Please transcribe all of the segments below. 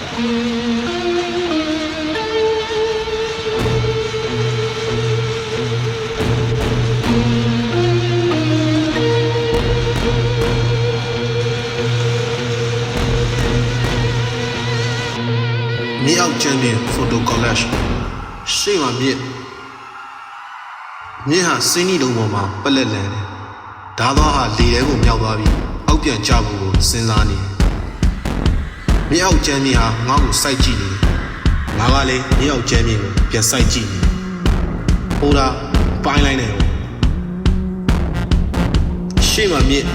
မြေအောက်ကျမ်းပြင် photo collage ရှေ့မှာမြစ်ဟာစင်းနီတုံပေါ်မှာပလက်လန်တယ်ဓာသွားဟာလေထဲကိုမြောက်သွားပြီးအောက်ပြန်ကျဖို့ကိုစဉ်းစားနေတယ်မြေအောက်ကျမ်းပြင်ဟာငါ့ကိုစိုက်ကြည့်နေတယ်ငါကလည်းမြေအောက်ကျမ်းပြင်ကိုပြန်စိုက်ကြည့်နေတယ်ဟိုဒါပိုင်းလိုက်နေတယ်ရှေ့မှာမြစ်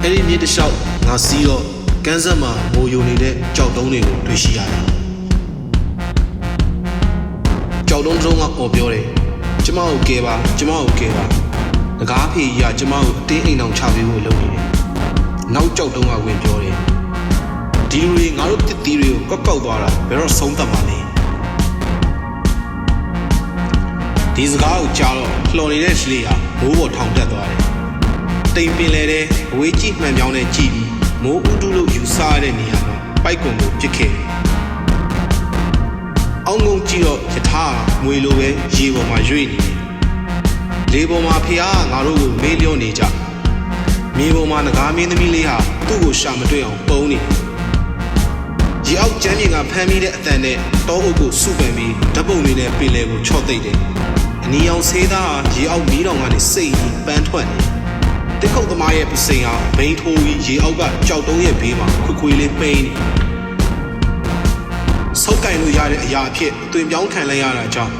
အဲ့ဒီမြစ်တစ်လျှောက်ငါစီးတော့ကန်းဆက်မှာမိုးယိုနေတဲ့ကြောက်တုံးတွေကိုတွေ့ရှိရတယ်ကြောက်တုံးကအော်ပြောတယ်ကျမကိုကဲပါကျမကိုကဲပါငကားဖေကြီးကကျမကိုအတင်းအိမ်အောင်ချပေးဖို့လုပ်နေတယ်နောက်ကြောက်တုံးကဝင်ပြောတယ်ဒီလူတွေငါတို့တစ်သီးတွေကိုကောက်သွားတာဘယ်တော့ဆုံးသတ်မှာလဲဒီစကားကိုကြားတော့လှော်နေတဲ့ရှလေးဟာမိုးပေါ်ထောင်တက်သွားတယ်တိမ်ပင်လေတဲ့အဝေးကြည့်မှန်ပြောင်းနဲ့ကြည့်ပြီးမိုးဥတုလို့ယူဆရတဲ့နေရာမှာပိုက်ကွန်ကိုပြစ်ခဲ့တယ်အောင်းငုံကြည့်တော့ယထာငွေလိုပဲရေပေါ်မှာရွေ့နေတယ်လေပေါ်မှာဖျားကငါတို့ကိုမေးလျော့နေကြမြေပေါ်မှာငကားမင်းသမီးလေးဟာသူ့ကိုရှာမတွေ့အောင်ပုံနေရေအောက်ကျမ်းပြင်ကဖမ်းမိတဲ့အတန်နဲ့တောအုပ်ကိုစုပန်ပြီးဓပုံတွေနဲ့ပင်လယ်ကိုချော့သိမ့်တယ်အနီအောင်ဆေးသားဟာရေအောက်မီးတောင်ကနေစိတ်ကြီးပန်းထွက်နေတစ်ခုတ်သမားရဲ့ပစိန်ဟာဘိန်းထိုးပြီးရေအောက်ကကြောက်တုံးရဲ့ဘေးမှာခွေလေးပိန်းနေဆောက်ကင်လို့ရတဲ့အရာအဖြစ်အသွင်ပြောင်းခံလိုက်ရတာကြောင့်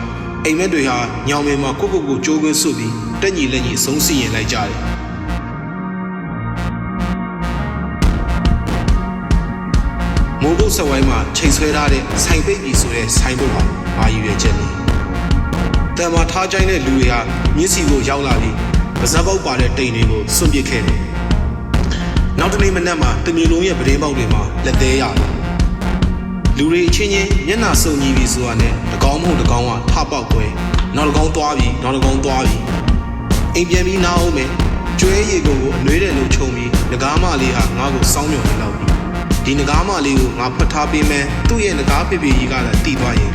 အိမ်မက်တွေဟာညောင်ပင်မှာကိုကြိုးကွင်းဆုပ်ပြီးတက်ညီလက်ညီဆုံးစီရင်လိုက်ကြတယ်မိုးကုတ်ဆက်ဝိုင်းမှာချိန်ဆွဲထားတဲ့ဆိုင်ပိတ်ပြီဆိုတဲ့ဆိုင်ဘုတ်ဟာအာယူရဲ့ချက်နေတံမာထားကြိုင်းတဲ့လူတွေဟာမြစ်စီကိုရောက်လာပြီးပါဇက်ပေါက်ပါတဲ့တိမ်တွေကိုစွန့်ပစ်ခဲ့တယ်နောက်တနေ့မနက်မှာတမျိုးလုံးရဲ့ပဒင်းပေါက်တွေမှာလက်သေးရတယ်လူတွေအချင်းချင်းမျက်နှာစုံညီပြီးဆိုတာနဲ့တကောင်းမဟုတ်တကောင်းကထပေါက်ကွဲနောက်တကောင်းသွားပြီးနောက်တကောင်းသွားပြီးအိမ်ပြန်ပြီးနားအောင်မယ်ကျွဲရီကိုအနှွေးတယ်လို့ခြုံပြီးငကားမလေးဟာငါ့ကိုစောင်းမြော်နေတော့ပြီဒီငကားမလေးကိုငါဖတ်ထားပေးမယ်သူ့ရဲ့ငကားဖေဖေကြီးကလည်းတီးသွားရင်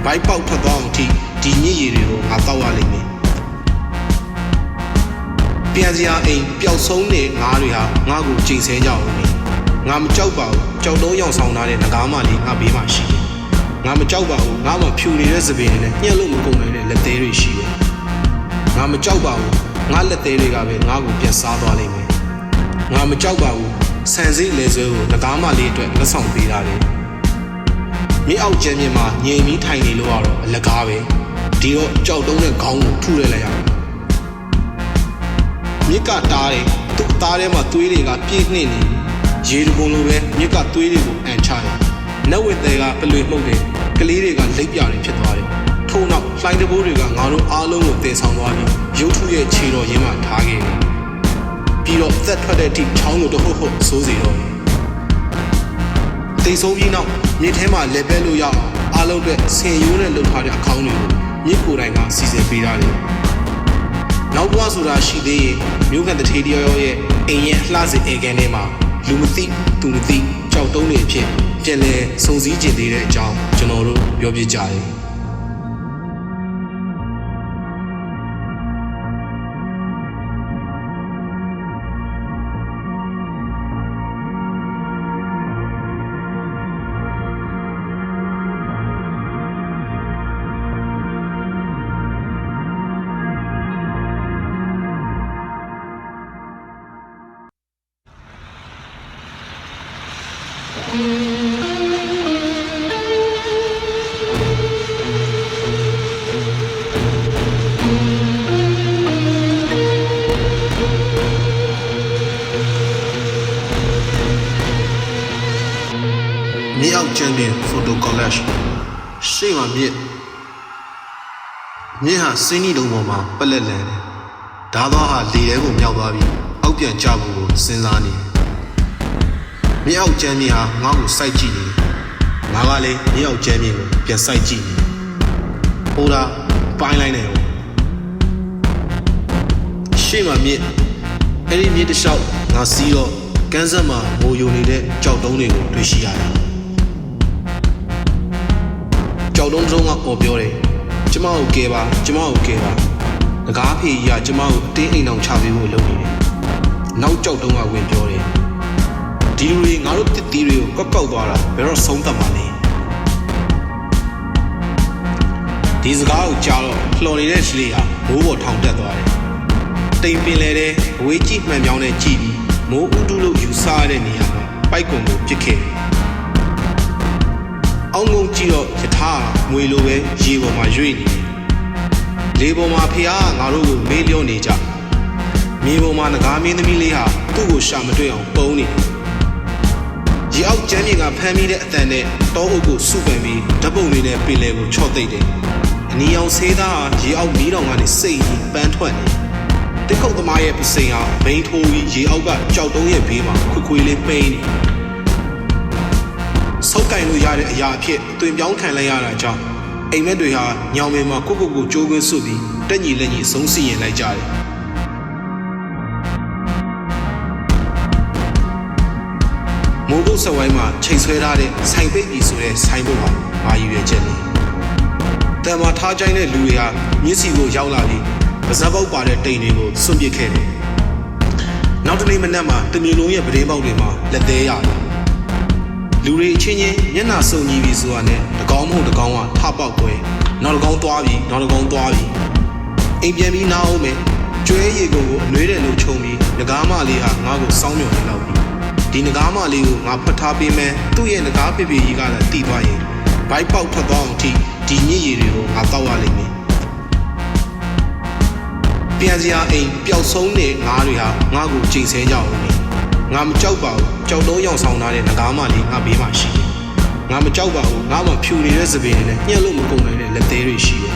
ဘိုက်ပေါက်ထွက်သွားအောင်ထိဒီညစ်ရည်တွေကိုငါတောက်ရလိမ့်မယ်ပြန်စရာအိမ်ပျောက်ဆုံးတဲ့ငါးတွေဟာငါ့ကိုချိန်ဆကြအောင်ငါမကြောက်ပါဘူးကြောက်တုံးရောင်ဆောင်ထားတဲ့ငကားမလေးငါဘေးမှာရှိတယ်ငါမကြောက်ပါဘူးငါမှဖြူနေတဲ့စပင်းတွေနဲ့ညှက်လို့မကုန်နိုင်တဲ့လက်သေးတွေရှိတယ်ငါမကြောက်ပါဘူးငါလက်သေးတွေကပဲငါ့ကိုပြန်စားသွားလိမ့်မယ်ငါမကြောက်ပါဘူးဆန်စိလဲဆွဲကိုငကားမလေးအတွက်လက်ဆောင်ပေးတာလေမြေအောက်ကျမ်းပြင်မှာငြိမ်ပြီးထိုင်နေလို့ကတော့အလကားပဲဒီတော့ကြောက်တုံးတဲ့ခေါင်းကိုထုရဲလိုက်ရအောင်မြစ်ကတားတယ်သူ့သားထဲမှာသွေးတွေကပြည့်နှင့်နေရေတကုံလိုပဲမြစ်ကသွေးတွေကိုအန်ချတယ်နက်ဝက်တွေကပလွေမှုတ်တယ်ကလေးတွေကလိပ်ပြတွေဖြစ်သွားတယ်ထို့နောက်လှိုင်းတဘိုးတွေကငါတို့အားလုံးကိုတင်ဆောင်သွားပြီးရုပ်ထုရဲ့ခြေတော်ရင်းမှာထားခဲ့တယ်ပြီးတော့သက်ထွက်တဲ့အထိချောင်းကိုတဟုတ်ဟုတ်စိုးစီတော့တိတ်ဆုံးပြီးနောက်မြစ်ထဲမှာလက်ပဲလို့ရအောင်အားလုံးအတွက်ဆင်ရိုးနဲ့လှုပ်ထားတဲ့အခေါင်းတွေကိုမြစ်ကိုယ်တိုင်ကစီစဉ်ပေးထားတယ်နောက်ဘဝဆိုတာရှိသေးရင်မြို့ကန်တထေးတယောက်ရဲ့အိမ်ရဲ့လှစေအေကန်ထဲမှာလူမသိသူမသိကြောက်တုံးတွေအဖြစ်ပြန်လဲစုံစည်းကျင်သေးတဲ့အကြောင်းကျွန်တော်တို့ပြောပြကြတယ်မြေအောက်ကျမ်းပြင် photo collage ရှေ့မှာမြစ်ဟာစင်းနီတုံပေါ်မှာပလက်လန်တယ်ဓာသွားဟာလေထဲကိုမြောက်သွားပြီးအောက်ပြန်ကျဖို့ကိုစဉ်းစားနေတယ်မြေအောက်ကျမ်းပြင်ဟာငါ့ကိုစိုက်ကြည့်နေတယ်ငါကလည်းမြေအောက်ကျမ်းပြင်ကိုပြန်စိုက်ကြည့်နေတယ်ဟိုဒါပိုင်းလိုက်နေတယ်ရှေ့မှာမြစ်အဲ့ဒီမြစ်တစ်လျှောက်ငါစီးတော့ကန်းဆက်မှာမိုးယိုနေတဲ့ကြောက်တုံးတွေကိုတွေ့ရှိရတယ် ကြောက်တုံးတုံးကအော်ပြောတယ်ကျမကိုကဲပါကျမကိုကဲပါငကားဖေကြီးကကျမကိုအတင်းအိမ်အောင်ချပေးဖို့လုပ်နေတယ်နောက်ကြောက်တုံးကဝင်ပြောတယ်ဒီလူတွေငါတို့တစ်တီးတွေကိုကောက်သွားတာဘယ်တော့ဆုံးသက်မှာလဲဒီစကားကိုကြားတော့လှော်နေတဲ့ရှလေးဟာမိုးပေါ်ထောင်တက်သွားတယ်တိမ်ပင်လေတဲ့အဝေးကြည့်မှန်ပြောင်းနဲ့ကြည့်ပြီးမိုးဥတုလို့ယူဆရတဲ့နေရာမှာပိုက်ကွန်ကိုပစ်ခဲ့အောင်းငုံကြည့်တော့ယထာငွေလိုပဲရေပေါ်မှာရွေ့နေလေပေါ်မှာဖះကငါတို့ကိုမေးလျော့နေကြမြေပေါ်မှာငကားမင်းသမီးလေးဟာသူ့ကိုရှာမတွေ့အောင်ပုံနေရေအောက်ကျမ်းမြေကဖမ်းမိတဲ့အတန်နဲ့တောအုပ်ကိုစုပန်ပြီးဓပုံတွေနဲ့ပင်လယ်ကိုချော့သိမ့်တယ်အနီအောင်ဆေးသားဟာရေအောက်မီးတောင်ကနေစိတ်ကြီးပန်းထွက်နေတစ်ခုတ်သမားရဲ့ပစိန်ဟာဘိန်းထိုးပြီးရေအောက်ကကြောက်တုံးရဲ့ဘေးမှာခွေလေးပိန်းနေဆုပ်ကင်လို့ရတဲ့အရာအဖြစ်အသွင်ပြောင်းခံလိုက်ရတာကြောင့်အိမ်မက်တွေဟာညောင်ပင်မှာကိုကြိုးကွင်းစွပြီးတက်ညီလက်ညီအဆုံးစီရင်လိုက်ကြတယ်မိုးကုတ်ဆက်ဝိုင်းမှာချိန်ဆွဲထားတဲ့ဆိုင်ပိတ်ပြီဆိုတဲ့ဆိုင်ဘုတ်ဟာမာယူရချက်နေတံမှာထားကြိုင်းတဲ့လူတွေဟာမြစ်စီကိုရောက်လာပြီးပါဇက်ပေါက်ပါတဲ့တိမ်တွေကိုစွန့်ပစ်ခဲ့တယ်နောက်တနေ့မနက်မှာတမျိုးလုံးရဲ့ပဒင်းပေါက်တွေမှာလက်သေးရတယ်လူတွေအချင်းချင်းမျက်နှာစုံညီပြီးဆိုတာနဲ့တကောင်းမဟုတ်တကောင်းကထပေါက်ကွဲနောက်တကောင်းသွားပြီးနောက်တကောင်းသွားပြီးအိမ်ပြန်ပြီးနားအောင်မယ်ကျွဲရီကိုအနှွေးတယ်လို့ခြုံပြီးငကားမလေးဟာငါ့ကိုစောင်းမြော်နေလောက်ပြီးဒီငကားမလေးကိုငါဖွက်ထားပေးမယ်သူ့ရဲ့ငကားပေပေကြီးကလည်းတီးသွားရင်ဘိုက်ပေါက်ထွက်သွားအောင်ထိဒီညစ်ရည်တွေကိုငါတောက်ရလိမ့်မယ်ပြန်စရာအိမ်ပျောက်ဆုံးတဲ့ငါးတွေဟာငါ့ကိုချိန်ဆဲကြအောင်ငါမကြောက်ပါဘူးကြောက်တော့ရောင်ဆောင်ထားတဲ့ငကားမလေးငါဘေးမှာရှိတယ်ငါမကြောက်ပါဘူးငါမှဖြူနေတဲ့စပင်းနဲ့ညှက်လို့မကုန်နိုင်တဲ့လက်သေးတွေရှိတယ်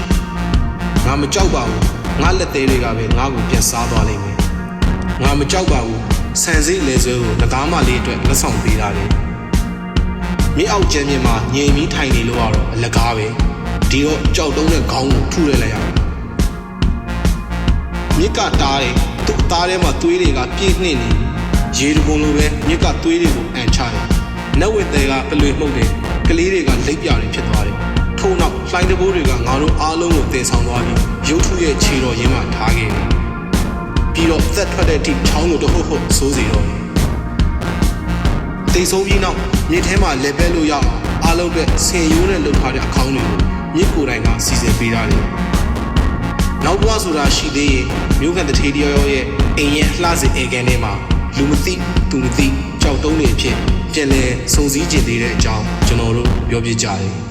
ငါမကြောက်ပါဘူးငါလက်သေးတွေကပဲငါ့ကိုပြန်စားသွားလိမ့်မယ်ငါမကြောက်ပါဘူးဆန်စိလေဆွဲကိုငကားမလေးအတွက်လက်ဆောင်ပေးတာလေမြေအောက်ကျမ်းမြေမှာငြိမ်ပြီးထိုင်နေလို့ကတော့အလကားပဲဒီတော့ကြောက်တုံးတဲ့ခေါင်းကိုထုလိုက်လိုက်ရမြစ်ကတားတယ်သူ့သားထဲမှာသွေးတွေကပြည့်နှင့်နေရေတကုံလိုပဲမြစ်ကသွေးတွေကိုအန်ချတယ်နက်ဝက်တွေကပလွေမှုတ်တယ်ကလေးတွေကလိပ်ပြတွေဖြစ်သွားတယ်ထို့နောက်လှိုင်းတဘိုးတွေကငါတို့အားလုံးကိုတင်ဆောင်သွားပြီးရုပ်ထုရဲ့ခြေတော်ရင်းမှာထားခဲ့တယ်ပြီးတော့သက်ထွက်တဲ့အထိချောင်းကိုတဟုတ်ဟုတ်ဆိုးစီတော့တိတ်ဆုံးပြီးနောက်မြစ်ထဲမှာလက်ပဲလို့ရအောင်အားလုံးပဲဆင်ရိုးနဲ့လှုပ်ထားတဲ့အခေါင်းတွေကိုမြစ်ကိုယ်တိုင်ကစီစဉ်ပေးထားတယ်နောက်ဘဝဆိုတာရှိသေးရင်မြို့ကန်တထေးတယောက်ရဲ့အိမ်ရဲ့လှစေအေကန်ထဲမှာလူမသိသူမသိကြောက်တုံးတွေဖြစ်ပြန်လဲစုံစည်းကျင်သေးတဲ့အကြောင်းကျွန်တော်တို့ပြောပြကြတယ်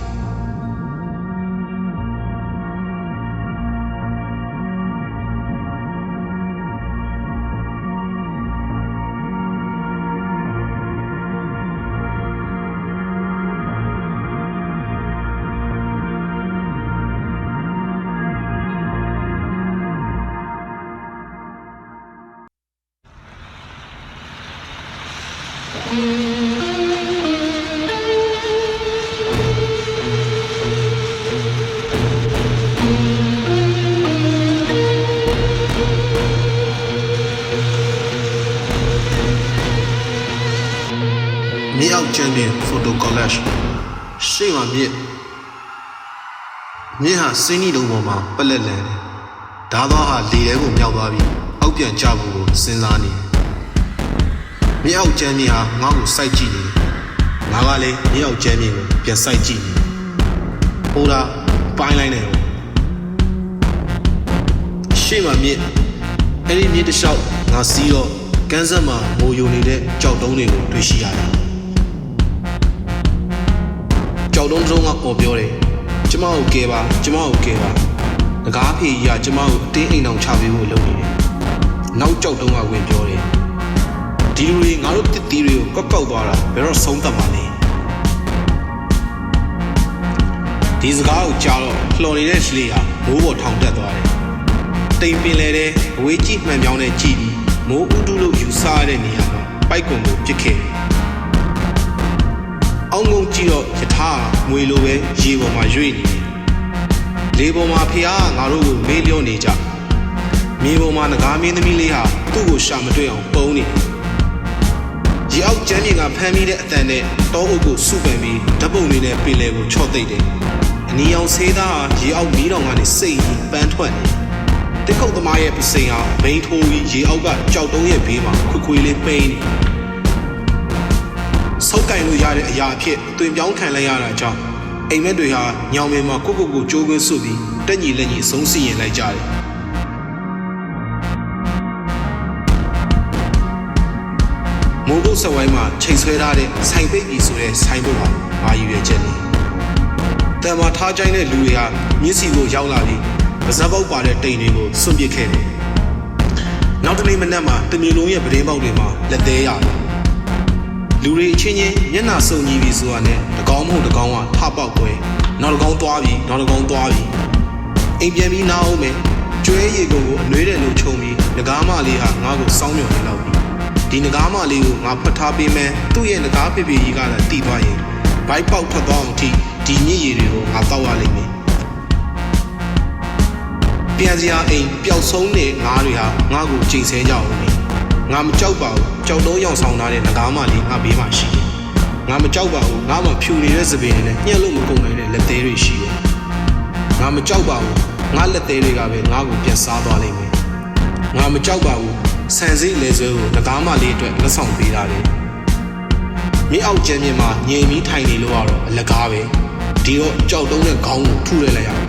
မြေအောက်ကျမ်းပြင်ဖိုတိုကောလက်ရှေ့မှာမြစ်ဟာစင်းနီတုံပေါ်မှာပလက်လန်တယ်ဓာသွားဟာလေထဲကိုမြောက်သွားပြီးအောက်ပြန်ကျဖို့ကိုစဉ်းစားနေတယ်မြေအောက်ကျမ်းပြင်ဟာငါ့ကိုစိုက်ကြည့်နေတယ်ငါကလည်းမြေအောက်ကျမ်းပြင်ကိုပြန်စိုက်ကြည့်နေဟိုတာပိုင်းလိုက်နေတော့ရှေ့မှာမြစ်အဲ့ဒီမြစ်တစ်လျှောက်ငါစီးတော့ကန်းဆက်မှာငိုယိုနေတဲ့ကြောက်တုံးတွေကိုတွေ့ရှိရတယ်ကြောက်တုံးကအော်ပြောတယ်ကျမကိုကဲပါကျမကိုကဲပါငကားဖေကြီးကကျမကိုအတင်းအိမ်အောင်ချပေးဖို့လုပ်နေတယ်နောက်ကြောက်တုံးကဝင်ပြောတယ်ဒီလူတွေငါတို့တစ်တီးတွေကိုကောက်သွားတာဘယ်တော့ဆုံးသက်မှာလဲဒီစကားကိုကြားတော့လှော်နေတဲ့ရှလေးဟာမိုးပေါ်ထောင်တက်သွားတယ်တိမ်ပင်လေတဲ့အဝေးကြည့်မှန်ပြောင်းနဲ့ကြည့်ပြီးမိုးဥတုလို့ယူဆရတဲ့နေရာမှာပိုက်ကွန်ကိုပစ်ခဲ့အောင်းငုံကြည့်တော့ယထာငွေလိုပဲရေပေါ်မှာရွေ့နေလေပေါ်မှာဖះကငါတို့ကိုမေးလျော့နေကြမြေပေါ်မှာငကားမင်းသမီးလေးဟာသူ့ကိုရှာမတွေ့အောင်ပုံနေရေအောက်ကျမ်းမြေကဖမ်းမိတဲ့အတန်နဲ့တောအုပ်ကိုစုပန်ပြီးဓပုံတွေနဲ့ပင်လယ်ကိုချော့သိမ့်တယ် အနီရောင်ဆေးသားဟာရေအောက်မီးတောင်ကနေစိတ်ပန်းထွက်နေတစ်ခုတ်သမားရဲ့ပစိန်ဟာဘိန်းထိုးပြီးရေအောက်ကကြောက်တုံးရဲ့ဘေးမှာခွေလေးပိန်းနေဆောက်ကင်လို့ရတဲ့အရာအဖြစ်အသွင်ပြောင်းခံလိုက်ရတာကြောင့်အိမ်မက်တွေဟာညောင်ပင်မှာကိုကြိုးကွင်းဆုပ်ပြီးတက်ညီလက်ညီဆုံးစီရင်လိုက်ကြတယ်မိုးကုတ်စဝိုင်းမှာချိန်ဆွဲထားတဲ့ဆိုင်ပိတ်ပြီဆိုတဲ့ဆိုင်ဘုတ်ဟာဘာယူရချက်လဲတံမာထားကြိုင်းတဲ့လူတွေဟာမြစ်စီကိုရောက်လာပြီးပါဇက်ပေါက်ပါတဲ့တိမ်တွေကိုစွန့်ပစ်ခဲ့တယ်နောက်တနေ့မနက်မှာတမျိုးလုံးရဲ့ပဒင်းပေါက်တွေမှာလက်သေးရတယ်လူတွေအချင်းချင်းမျက်နှာစုံညီပြီးဆိုတာနဲ့တကောင်းမဟုတ်တကောင်းကထပေါက်ပွဲနောက်တကောင်းသွားပြီးနောက်တကောင်းသွားပြီးအိမ်ပြန်ပြီးနားအောင်မယ်ကျွဲရီကိုအနှွေးတယ်လို့ခြုံပြီးငကားမလေးဟာငါ့ကိုစောင်းမြော်နေလောက်ပြီဒီငကားမလေးကိုငါဖတ်ထားပေးမယ်သူ့ရဲ့ငကားဖေဖေကြီးကလည်းတီးသွားရင်ဘိုက်ပေါက်ထွက်သွားအောင်ထိဒီညစ်ရည်တွေကိုငါတောက်ရလိမ့်မယ်ပြန်စရာအိမ်ပျောက်ဆုံးတဲ့ငါးတွေဟာငါ့ကိုချိန်ဆကြအောင်ငါမကြောက်ပါဘူးကြောက်တော့ရောင်ဆောင်ထားတဲ့ငကားမလေးငါဘေးမှာရှိတယ်ငါမကြောက်ပါဘူးငါမှဖြူနေတဲ့သပင်တွေနဲ့ညှက်လို့မကုန်နိုင်တဲ့လက်သေးတွေရှိတယ်ငါမကြောက်ပါဘူးငါလက်သေးတွေကပဲငါ့ကိုပြန်စားသွားလိမ့်မယ်ငါမကြောက်ပါဘူးဆန်စိလဲဆွဲကိုငကားမလေးအတွက်လက်ဆောင်ပေးထားတယ်မြေအောက်ကျမ်းမြင်မှာငြိမ်ပြီးထိုင်နေလို့ကတော့အလကားပဲဒီတော့ကြောက်တုံးတဲ့ခေါင်းကိုထုလိုက်လိုက်ရအောင်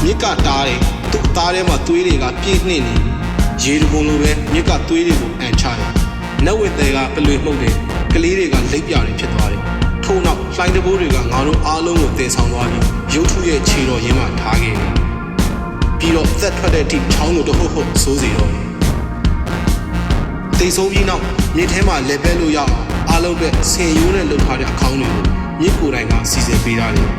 မြစ်ကတားတယ်သူ့အသားထဲမှာသွေးတွေကပြည့်နှင့်နေရေတပုံလိုပဲမြစ်ကသွေးတွေကိုအန်ချတယ်နက်ဝက်တွေကပလွေမှုတ်တယ်ကလေးတွေကလိပ်ပြတွေဖြစ်သွားတယ်ထို့နောက်လှိုင်းတဘိုးတွေကငါတို့အားလုံးကိုတင်ဆောင်သွားပြီးရုပ်ထုရဲ့ခြေတော်ရင်းမှာထားခဲ့တယ်ပြီးတော့သက်ထွက်တဲ့အထိချောင်းကိုတဟုတ်ဟုတ်စိုးစီတော့တိတ်ဆုံးပြီးနောက်မြစ်ထဲမှာလက်ပဲလို့ရအောင်အားလုံးအတွက်ဆင်ရိုးနဲ့လှုပ်ထားတဲ့အခေါင်းတွေကိုမြစ်ကိုယ်တိုင်ကစီစဉ်ပေးထားတယ်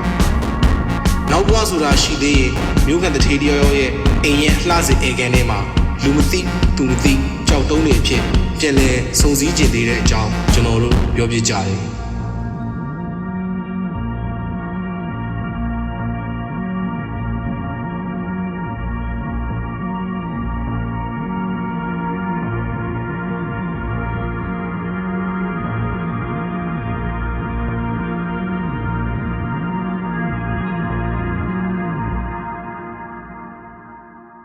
နောက်ဘဝဆိုတာရှိသေးရင်မျိုးခံတထေးတယောက်ရဲ့အိမ်ရဲ့အလှစေအေကန်ထဲမှာလူမသိသူမသိကြောက်တုံးနေဖြစ်ပြန်လဲစုံစည်းကျင်သေးတဲ့အကြောင်းကျွန်တော်တို့ပြောပြကြတယ်